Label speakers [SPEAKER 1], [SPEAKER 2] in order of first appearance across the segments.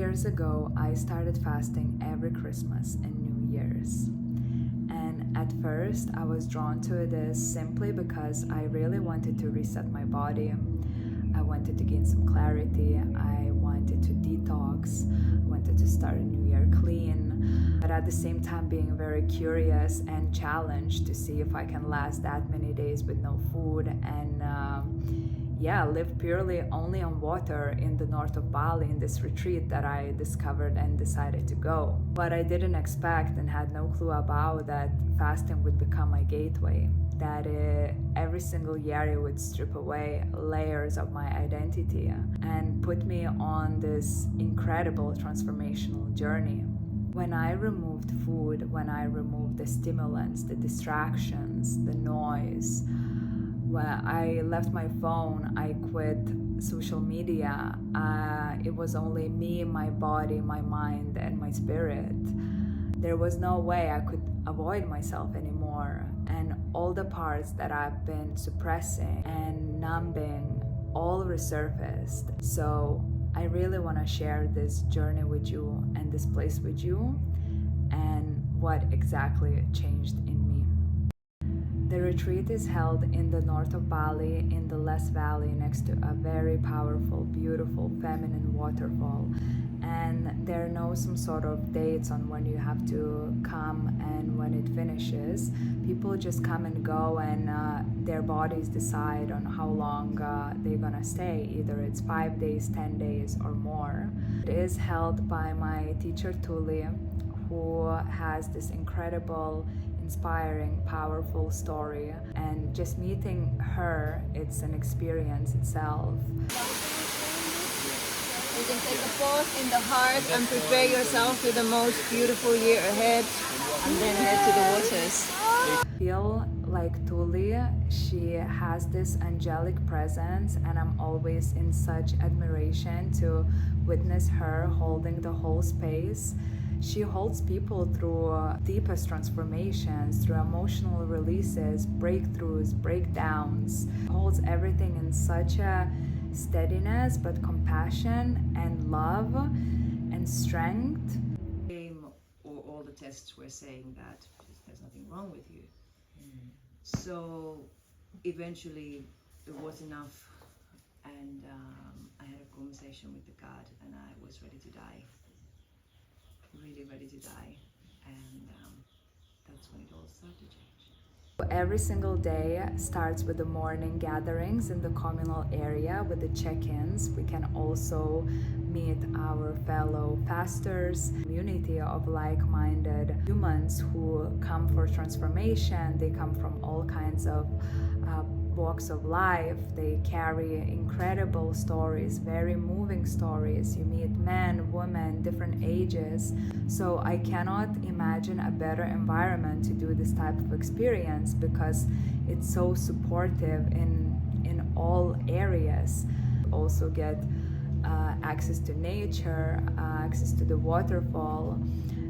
[SPEAKER 1] years ago, I started fasting every Christmas and New Year's. And at first, I was drawn to this simply because I really wanted to reset my body. I wanted to gain some clarity. I wanted to detox. I wanted to start a new year clean. But at the same time, being very curious and challenged to see if I can last that many days with no food and live purely only on water in the north of Bali in this retreat that I discovered and decided to go. What I didn't expect and had no clue about that fasting would become my gateway, that every single year it would strip away layers of my identity and put me on this incredible transformational journey. When I removed food, when I removed the stimulants, the distractions, the noise, when I left my phone, I quit social media. It was only me, my body, my mind, and my spirit. There was no way I could avoid myself anymore. And all the parts that I've been suppressing and numbing all resurfaced. So I really want to share this journey with you and this place with you and what exactly changed in me. The retreat is held in the north of Bali in the Less Valley next to a very powerful, beautiful, feminine waterfall. And there are no some sort of dates on when you have to come and when it finishes. People just come and go and their bodies decide on how long they're gonna stay. Either it's 5 days, 10 days or more. It is held by my teacher Tuuli, who has this incredible, inspiring, powerful story, and just meeting her, it's an experience itself.
[SPEAKER 2] You can take a pause in the heart and prepare yourself for the most beautiful year ahead, and then head to the waters.
[SPEAKER 1] I feel like Tuuli, she has this angelic presence, and I'm always in such admiration to witness her holding the whole space. She holds people through deepest transformations, through emotional releases, breakthroughs, breakdowns. Holds everything in such a steadiness, but compassion and love and strength.
[SPEAKER 3] All the tests were saying that there's nothing wrong with you. So eventually it was enough, and I had a conversation with the God, and I was ready to die. Really ready to die, and that's when it all started to change.
[SPEAKER 1] Every single day starts with the morning gatherings in the communal area with the check-ins. We can also meet our fellow fasters, community of like-minded humans who come for transformation. They come from all kinds of walks of life. They carry incredible stories, very moving stories. You meet men, women, different ages. So I cannot imagine a better environment to do this type of experience because it's so supportive in all areas. Also get access to nature, access to the waterfall.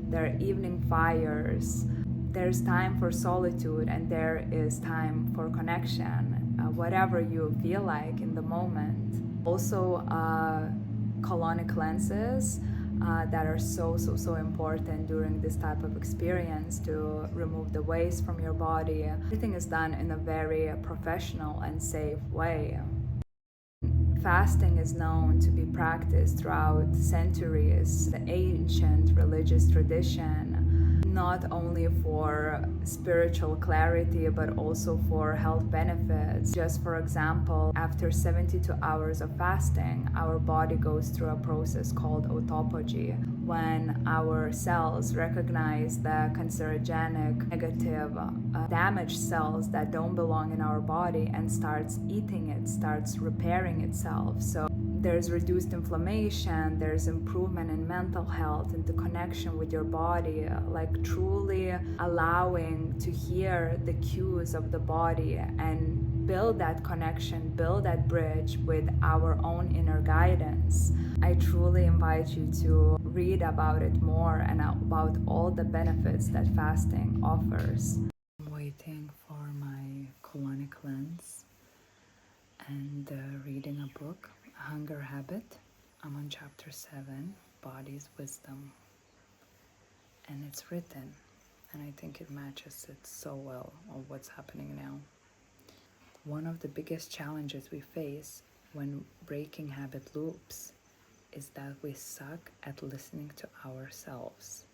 [SPEAKER 1] There are evening fires. There's time for solitude, and there is time for connection, whatever you feel like in the moment. Also, colonic cleanses that are so important during this type of experience to remove the waste from your body. Everything is done in a very professional and safe way. Fasting is known to be practiced throughout centuries, the ancient religious tradition, not only for spiritual clarity but also for health benefits. Just for example, after 72 hours of fasting, our body goes through a process called autophagy, when our cells recognize the cancerogenic, negative, damaged cells that don't belong in our body and starts eating it, starts repairing itself. So there's reduced inflammation, there's improvement in mental health and the connection with your body, like truly allowing to hear the cues of the body and build that connection, build that bridge with our own inner guidance. I truly invite you to read about it more and about all the benefits that fasting offers. I'm waiting for my colonic cleanse and reading a book, Hunger Habit. I'm on chapter 7, Body's Wisdom, and it's written, and I think it matches it so well of what's happening now. One of the biggest challenges we face when breaking habit loops is that we suck at listening to ourselves.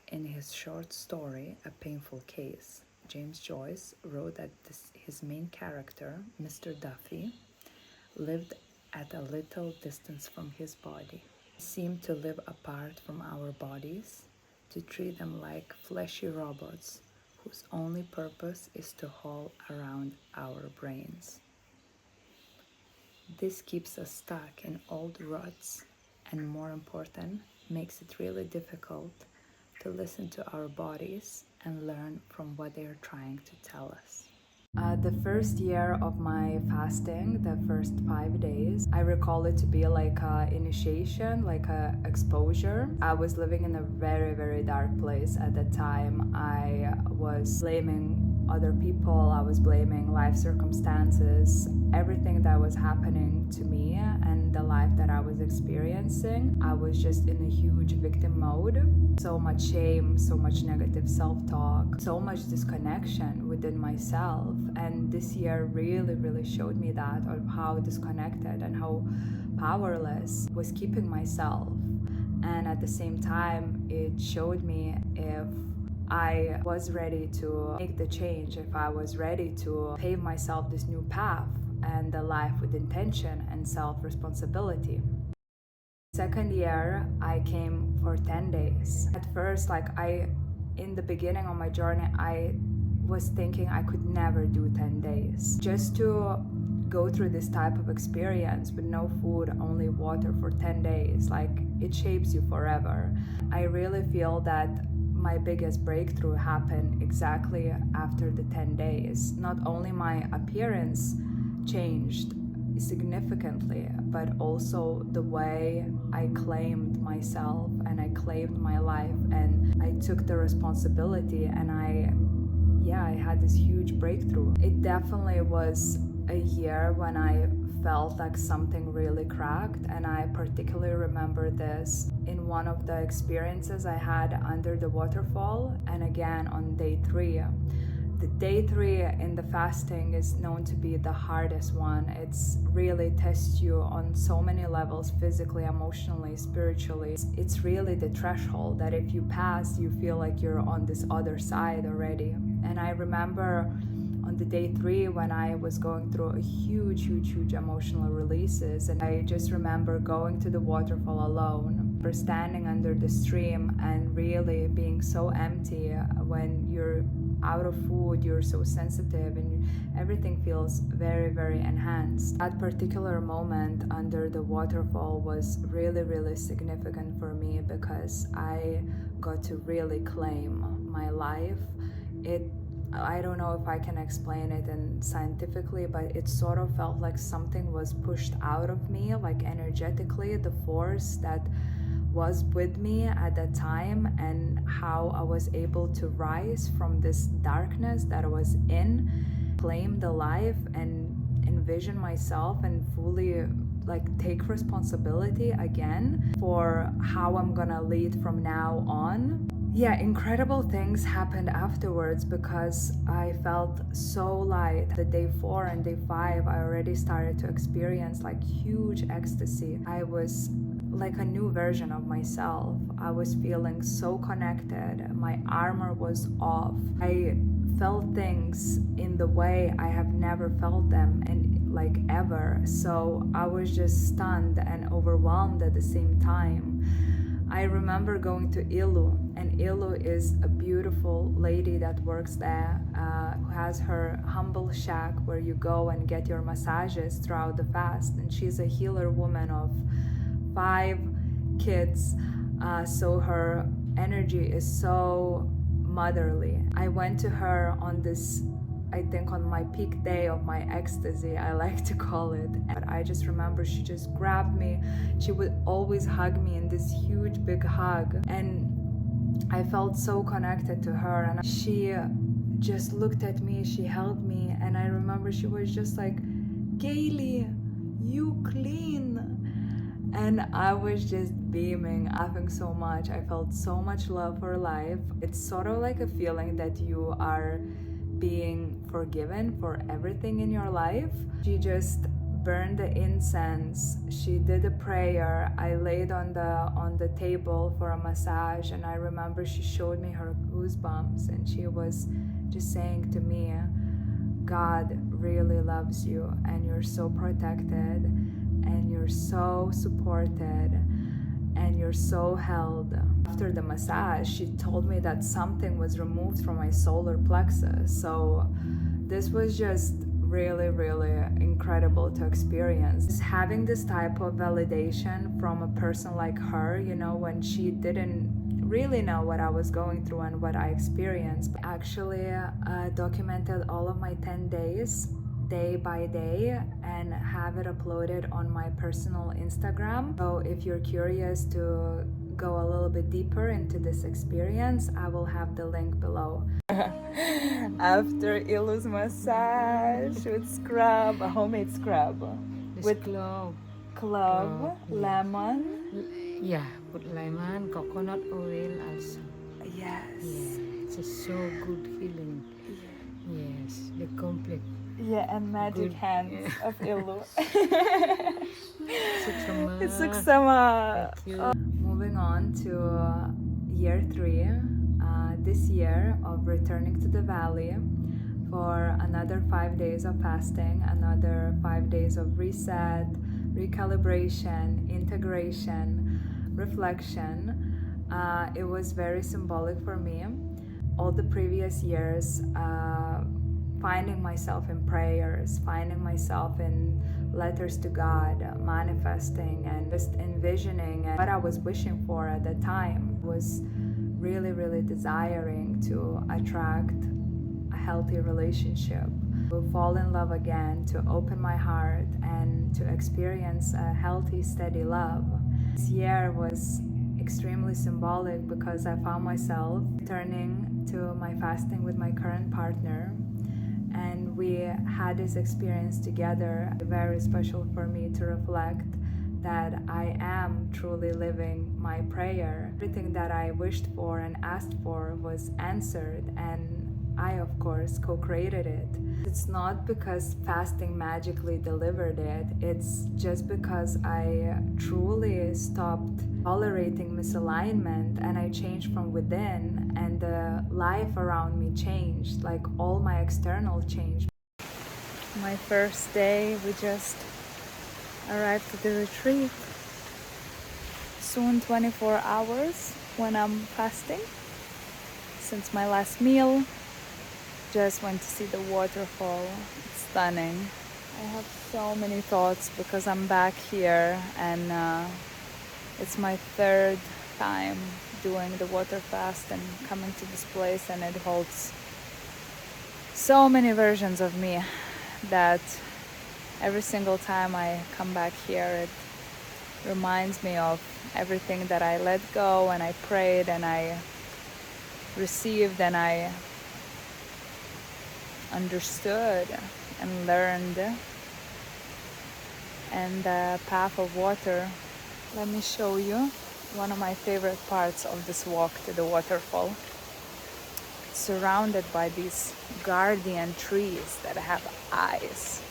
[SPEAKER 1] In his short story, A Painful Case, James Joyce wrote that his main character, Mr. Duffy, lived at a little distance from his body. He seemed to live apart from our bodies, to treat them like fleshy robots whose only purpose is to haul around our brains. This keeps us stuck in old ruts and, more important, makes it really difficult to listen to our bodies and learn from what they are trying to tell us. The first year of my fasting, the first 5 days, I recall it to be like an initiation, like an exposure. I was living in a very, very dark place at the time. I was blaming other people, I was blaming life circumstances, everything that was happening to me and the life that I was experiencing. I was just in a huge victim mode. So much shame, so much negative self-talk, so much disconnection within myself. And this year really, really showed me that, of how disconnected and how powerless was keeping myself. And at the same time, it showed me if I was ready to make the change, if I was ready to pave myself this new path and a life with intention and self-responsibility. Second year, I came for 10 days. At first, in the beginning of my journey, I was thinking I could never do 10 days. Just to go through this type of experience with no food, only water for 10 days, it shapes you forever. I really feel that my biggest breakthrough happened exactly after the 10 days. Not only my appearance changed significantly, but also the way I claimed myself and I claimed my life and I took the responsibility, and I had this huge breakthrough. It definitely was a year when I felt like something really cracked, and I particularly remember this in one of the experiences I had under the waterfall, and again on day 3. The day 3 in the fasting is known to be the hardest one. It's really tests you on so many levels, physically, emotionally, spiritually. It's really the threshold that if you pass, you feel like you're on this other side already. And I remember on the day 3 when I was going through a huge emotional releases, and I just remember going to the waterfall alone, or standing under the stream and really being so empty. When you're out of food, you're so sensitive and everything feels very, very enhanced. That particular moment under the waterfall was really, really significant for me because I got to really claim my life. I don't know if I can explain it scientifically, but it sort of felt like something was pushed out of me, like energetically, the force that was with me at that time, and how I was able to rise from this darkness that I was in, claim the life and envision myself and fully take responsibility again for how I'm gonna lead from now on. Yeah, incredible things happened afterwards because I felt so light. The day 4 and day 5, I already started to experience huge ecstasy. I was like a new version of myself. I was feeling so connected. My armor was off. I felt things in the way I have never felt them ever. So I was just stunned and overwhelmed at the same time. I remember going to Ilu, and Ilu is a beautiful lady that works there, who has her humble shack where you go and get your massages throughout the fast. And she's a healer woman of 5 kids, so her energy is so motherly. I went to her on this, I think on my peak day of my ecstasy, I like to call it. But I just remember she just grabbed me. She would always hug me in this huge big hug. And I felt so connected to her. And she just looked at me, she held me. And I remember she was just like, Kaylee, you clean. And I was just beaming, laughing so much. I felt so much love for life. It's sort of like a feeling that you are being forgiven for everything in your life. She just burned the incense. She did a prayer. I laid on the table for a massage, and I remember she showed me her goosebumps, and she was just saying to me, God really loves you, and you're so protected, and you're so supported, and you're so held. After the massage, she told me that something was removed from my solar plexus. So this was just really, really incredible to experience. Just having this type of validation from a person like her, you know, when she didn't really know what I was going through and what I experienced. Actually documented all of my 10 days, day by day, and have it uploaded on my personal Instagram. So if you're curious to go a little bit deeper into this experience, I will have the link below. After Ilu's massage with scrub, a homemade scrub with clove, lemon.
[SPEAKER 4] Yeah, put lemon, coconut oil also.
[SPEAKER 1] Yes.
[SPEAKER 4] Yeah, it's so good feeling. Yes, the complete.
[SPEAKER 1] Yeah, and magic
[SPEAKER 4] Good.
[SPEAKER 1] hands of Ilu.
[SPEAKER 4] Suksama.
[SPEAKER 1] Suksama.
[SPEAKER 4] Thank you.
[SPEAKER 1] Moving on to year 3, this year of returning to the valley for another 5 days of fasting, another 5 days of reset, recalibration, integration, reflection. It was very symbolic for me. All the previous years, finding myself in prayers, finding myself in letters to God, manifesting and just envisioning, and what I was wishing for at the time was really, really desiring to attract a healthy relationship, to fall in love again, to open my heart and to experience a healthy, steady love. This year was extremely symbolic because I found myself turning to my fasting with my current partner, and we had this experience together. Very special for me to reflect that I am truly living my prayer. Everything that I wished for and asked for was answered, and I, of course, co-created it. It's not because fasting magically delivered it. It's just because I truly stopped tolerating misalignment, and I changed from within, and the life around me changed, like all my external changed. My first day, we just arrived at the retreat. Soon 24 hours when I'm fasting. Since my last meal, just went to see the waterfall. It's stunning. I have so many thoughts because I'm back here, and it's my 3rd time doing the water fast and coming to this place, and it holds so many versions of me that every single time I come back here, it reminds me of everything that I let go, and I prayed, and I received, and I understood and learned. And the path of water, let me show you one of my favorite parts of this walk to the waterfall. It's surrounded by these guardian trees that have eyes.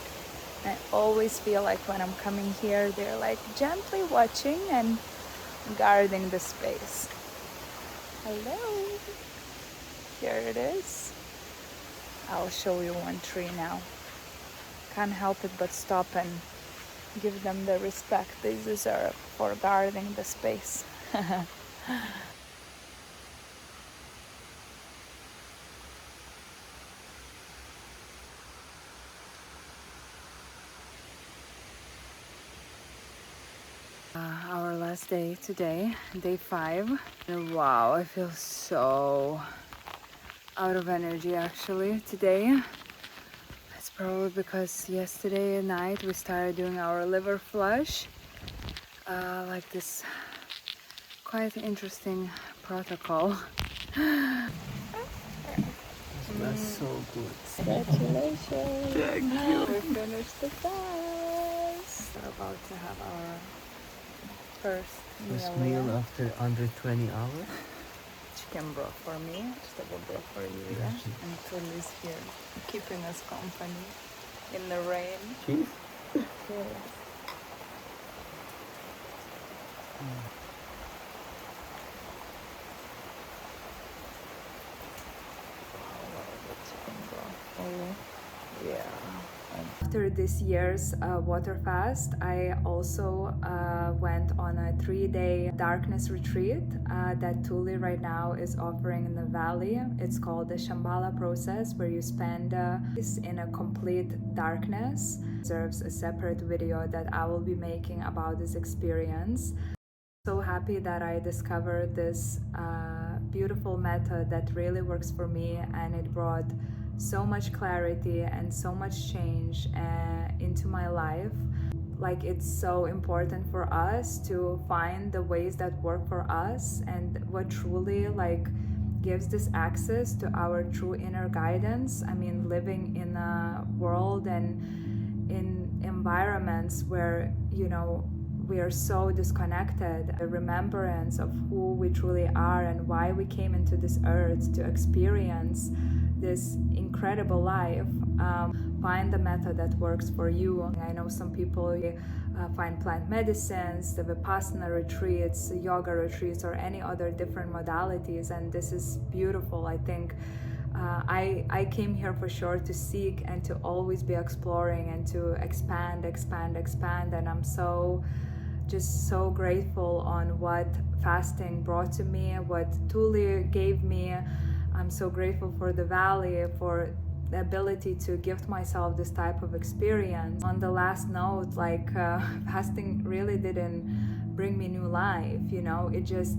[SPEAKER 1] I always feel like when I'm coming here, they're like gently watching and guarding the space. Hello, here it is. I'll show you one tree now. Can't help it but stop and give them the respect they deserve for guarding the space. Our last day today, day 5. And wow, I feel so out of energy actually today. It's probably because yesterday night we started doing our liver flush, like this quite interesting protocol.
[SPEAKER 4] That's so good.
[SPEAKER 1] Congratulations! Thank you! We finished the fast! We're about to have our First
[SPEAKER 5] First
[SPEAKER 1] meal,
[SPEAKER 5] meal
[SPEAKER 1] yeah.
[SPEAKER 5] after under 20 hours.
[SPEAKER 1] Chicken broth for me, vegetable broth for you, yeah.
[SPEAKER 5] Gotcha.
[SPEAKER 1] And Tuuli's here, keeping us company in the rain.
[SPEAKER 5] Cheese?
[SPEAKER 1] Yes. Yeah. After this year's water fast, I also went on a 3-day darkness retreat that Tuuli right now is offering in the valley. It's called the Shambhala process, where you spend in a complete darkness. Deserves a separate video that I will be making about this experience. So happy that I discovered this beautiful method that really works for me, and it brought so much clarity and so much change into my life. Like, it's so important for us to find the ways that work for us, and what truly gives this access to our true inner guidance. I mean, living in a world and in environments where, we are so disconnected. The remembrance of who we truly are and why we came into this earth to experience this incredible life. Find the method that works for you. I know some people find plant medicines, the Vipassana retreats, yoga retreats, or any other different modalities, and this is beautiful. I think I came here for sure to seek and to always be exploring and to expand, and I'm just so grateful on what fasting brought to me, what Tuuli gave me. I'm so grateful for the valley, for the ability to gift myself this type of experience. On the last note, fasting really didn't bring me new life, it just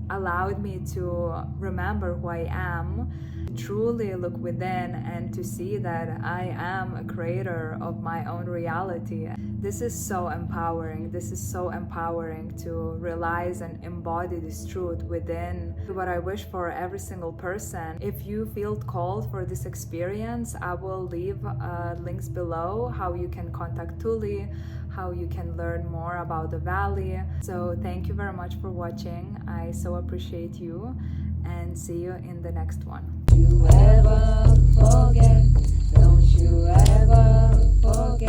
[SPEAKER 1] allowed me to remember who I am, truly look within, and to see that I am a creator of my own reality. This is so empowering. This is so empowering to realize and embody this truth within. What I wish for every single person, if you feel called for this experience, I will leave links below how you can contact Tuuli, how you can learn more about the valley. So thank you very much for watching. I so appreciate you, and see you in the next one.
[SPEAKER 2] You ever forget? Don't you ever forget?